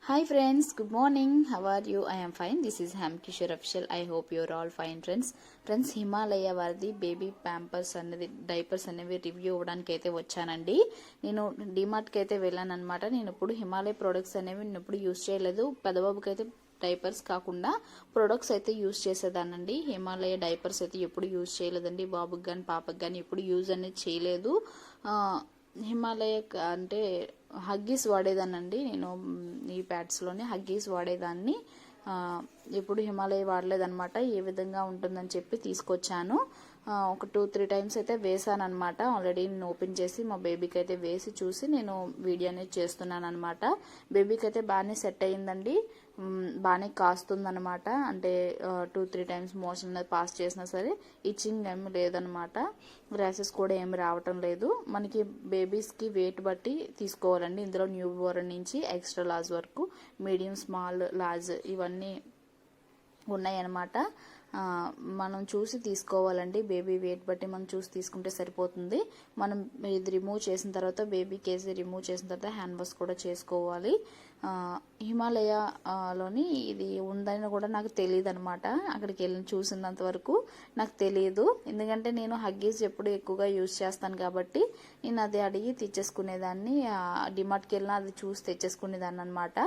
Hi friends, good morning. How are you? I am fine. This is Ham Kishore official. I hope you are all fine friends. Friends Himalaya వారిది baby Pampers అనేది diapers అనేవి review ఇవ్వడానికి అయితే వచ్చానండి. నేను డిమార్ట్కి అయితే వెళ్ళాను అనమాట. నేను ఇప్పుడు హిమాలయ ప్రొడక్ట్స్ అనేవి నేను ఎప్పుడు యూజ్ చేయలేదు. పెద్దబాబుకి అయితే డైపర్స్ కాకుండా ప్రొడక్ట్స్ అయితే యూజ్ చేసేదానండి. హిమాలయ డైపర్స్ అయితే ఎప్పుడు యూజ్ చేయలేదండి. బాబుకి కానీ పాపకి కానీ ఎప్పుడు యూజ్ అనేది చేయలేదు. హిమాలయ అంటే హగ్గీస్ వాడేదానండి. నేను ఈ ప్యాడ్స్లోనే హగ్గీస్ వాడేదాన్ని. ఎప్పుడు హిమాలయ వాడలేదనమాట. ఏ విధంగా ఉంటుందని చెప్పి తీసుకొచ్చాను. ఒక 2-3 టైమ్స్ అయితే వేసాను అనమాట. ఆల్రెడీ నేను ఓపెన్ చేసి మా బేబీకి అయితే వేసి చూసి నేను వీడియో అనేది చేస్తున్నాను అనమాట. బేబీకి అయితే బాగానే సెట్ అయ్యిందండి. బాగానే కాస్తుందనమాట. అంటే 2-3 టైమ్స్ మోషన్ అనేది పాస్ చేసినా సరే ఇచ్చింగ్ ఏమి లేదనమాట. ర్యాషెస్ కూడా ఏమి రావటం లేదు. మనకి బేబీస్కి వెయిట్ బట్టి తీసుకోవాలండి. ఇందులో న్యూ బోర్న్ నుంచి ఎక్స్ట్రా లార్జ్ వరకు మీడియం, స్మాల్, లార్జ్ ఇవన్నీ ఉన్నాయన్నమాట. మనం చూసి తీసుకోవాలండి. బేబీ వెయిట్ బట్టి మనం చూసి తీసుకుంటే సరిపోతుంది. మనం ఇది రిమూవ్ చేసిన తర్వాత బేబీ కేజీ రిమూవ్ చేసిన తర్వాత హ్యాండ్ వాష్ కూడా చేసుకోవాలి. హిమాలయలోని ఇది ఉందని కూడా నాకు తెలియదు అనమాట. అక్కడికి వెళ్ళి చూసినంత వరకు నాకు తెలియదు. ఎందుకంటే నేను హగ్గీస్ ఎప్పుడు ఎక్కువగా యూజ్ చేస్తాను కాబట్టి నేను అది అడిగి తెచ్చేసుకునేదాన్ని. డిమార్ట్కి వెళ్ళినా అది చూసి తెచ్చేసుకునేదాన్ని అనమాట.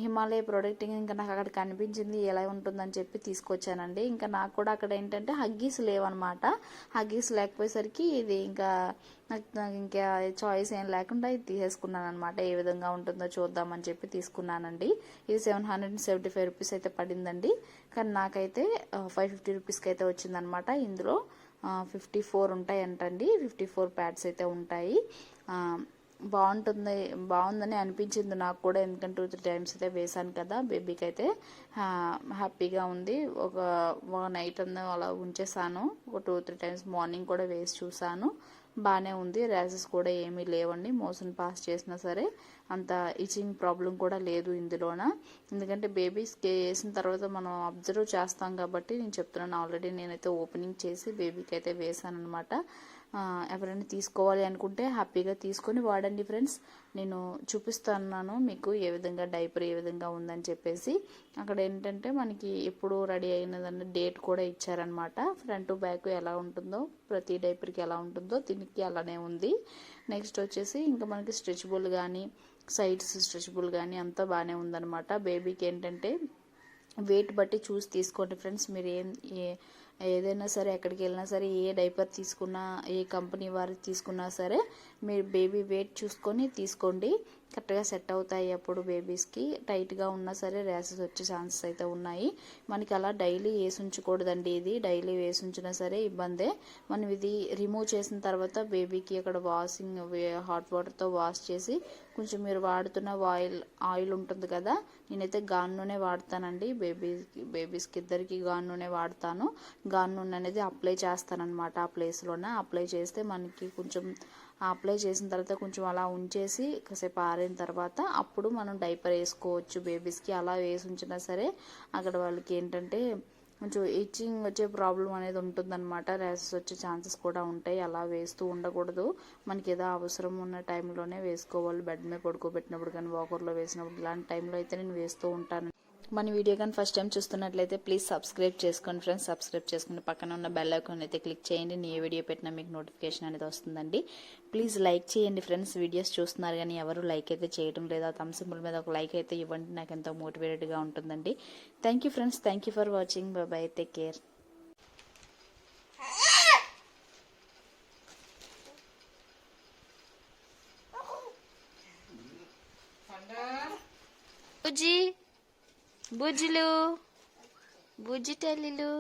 హిమాలయ ప్రోడక్ట్ ఇంకా నాకు అక్కడ కనిపించింది ఎలా ఉంటుందని చెప్పి తీసుకొచ్చానండి. ఇంకా నాకు కూడా అక్కడ ఏంటంటే హగ్గీస్ లేవన్నమాట. హగ్గీస్ లేకపోయేసరికి ఇది ఇంకా నాకు ఇంకా చాయిస్ ఏం లేకుండా ఇది తీసేసుకున్నాను అనమాట. ఏ విధంగా ఉంటుందో చూద్దామని చెప్పి తీసుకున్నానండి. ఇది 775 రూపీస్ అయితే పడిందండి. కానీ నాకైతే 550 రూపీస్కి అయితే వచ్చిందనమాట. ఇందులో 54 ఉంటాయంటండి. 54 ప్యాడ్స్ అయితే ఉంటాయి. బాగుందని అనిపించింది నాకు కూడా. ఎందుకంటే 2-3 టైమ్స్ అయితే వేసాను కదా. బేబీకి అయితే హ్యాపీగా ఉంది. ఒక నైట్ అలా ఉంచేసాను. ఒక 2-3 టైమ్స్ మార్నింగ్ కూడా వేసి చూసాను. బాగానే ఉంది. ర్యాషెస్ కూడా ఏమీ లేవండి. మోషన్ పాస్ చేసినా సరే అంత ఇచింగ్ ప్రాబ్లం కూడా లేదు ఇందులోన. ఎందుకంటే బేబీస్కి వేసిన తర్వాత మనం అబ్జర్వ్ చేస్తాం కాబట్టి నేను చెప్తున్నాను. ఆల్రెడీ నేనైతే ఓపెనింగ్ చేసి బేబీకి అయితే వేసాను అనమాట. ఎవరైనా తీసుకోవాలి అనుకుంటే హ్యాపీగా తీసుకొని వాడండి ఫ్రెండ్స్. నేను చూపిస్తున్నాను మీకు ఏ విధంగా డైపర్ ఏ విధంగా ఉందని చెప్పేసి. అక్కడ ఏంటంటే మనకి ఎప్పుడు రెడీ అయినదన్న డేట్ కూడా ఇచ్చారనమాట. ఫ్రంట్ బ్యాక్ ఎలా ఉంటుందో, ప్రతి డైపర్కి ఎలా ఉంటుందో దీనికి అలానే ఉంది. నెక్స్ట్ వచ్చేసి ఇంకా మనకి స్ట్రెచబుల్ కానీ సైడ్స్ స్ట్రెచబుల్ కానీ అంతా బాగానే ఉందన్నమాట. బేబీకి ఏంటంటే వెయిట్ బట్టి చూసి తీసుకోండి ఫ్రెండ్స్. మీరు ఏదైనా సరే ఎక్కడికి వెళ్ళినా సరే ఏ డైపర్ తీసుకున్నా ఏ కంపెనీ వారి తీసుకున్నా సరే మీరు బేబీ వెయిట్ చూసుకొని తీసుకోండి. కరెక్ట్గా సెట్ అవుతాయి. అప్పుడు బేబీస్కి టైట్గా ఉన్నా సరే ర్యాషెస్ వచ్చే ఛాన్సెస్ అయితే ఉన్నాయి. మనకి అలా డైలీ వేసి ఉంచకూడదండి. ఇది డైలీ వేసి ఉంచినా సరే ఇబ్బందే. మనం ఇది రిమూవ్ చేసిన తర్వాత బేబీకి అక్కడ వాషింగ్ హాట్ వాటర్తో వాష్ చేసి కొంచెం మీరు వాడుతున్న ఆయిల్ ఉంటుంది కదా, నేనైతే గాన్ నూనె వాడతానండి. బేబీస్కి ఇద్దరికి గాన్ నూనె వాడతాను. గాన్ నూనె అనేది అప్లై చేస్తానన్నమాట. ఆ ప్లేస్లోనే అప్లై చేస్తే మనకి కొంచెం అప్లై చేసిన తర్వాత కొంచెం అలా ఉంచేసి కాసేపు ఆరిన తర్వాత అప్పుడు మనం డైపర్ వేసుకోవచ్చు బేబీస్కి. అలా వేసి ఉంచినా సరే అక్కడ వాళ్ళకి ఏంటంటే కొంచెం ఇచ్చింగ్ వచ్చే ప్రాబ్లం అనేది ఉంటుందన్నమాట. ర్యాషెస్ వచ్చే ఛాన్సెస్ కూడా ఉంటాయి. అలా వేస్తూ ఉండకూడదు. మనకి ఏదో అవసరం ఉన్న టైంలోనే వేసుకోవాలి. బెడ్ మీద పడుకోబెట్టినప్పుడు కానీ వాకర్లో వేసినప్పుడు ఇలాంటి టైంలో అయితే నేను వేస్తూ ఉంటాను. మన వీడియో కానీ ఫస్ట్ టైం చూస్తున్నట్లయితే ప్లీజ్ సబ్స్క్రైబ్ చేసుకోండి ఫ్రెండ్స్. సబ్స్క్రైబ్ చేసుకుని పక్కన ఉన్న బెల్ ఐకాన్ అయితే క్లిక్ చేయండి. నేను ఏ వీడియో పెట్టినా మీకు నోటిఫికేషన్ అనేది వస్తుందండి. ప్లీజ్ లైక్ చేయండి ఫ్రెండ్స్. వీడియోస్ చూస్తున్నారు కానీ ఎవరు లైక్ అయితే చేయడం లేదా. థమ్స్ సింబల్ మీద ఒక లైక్ అయితే ఇవ్వండి. నాకు ఎంతో మోటివేటెడ్గా ఉంటుందండి. Thank you friends. Thank you for watching. Bye bye. Take care. బుజ్జిలు బుజ్జి తల్లిలు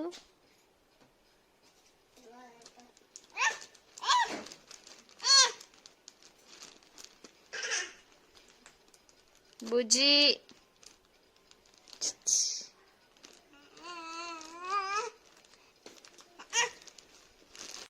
బుజ్జి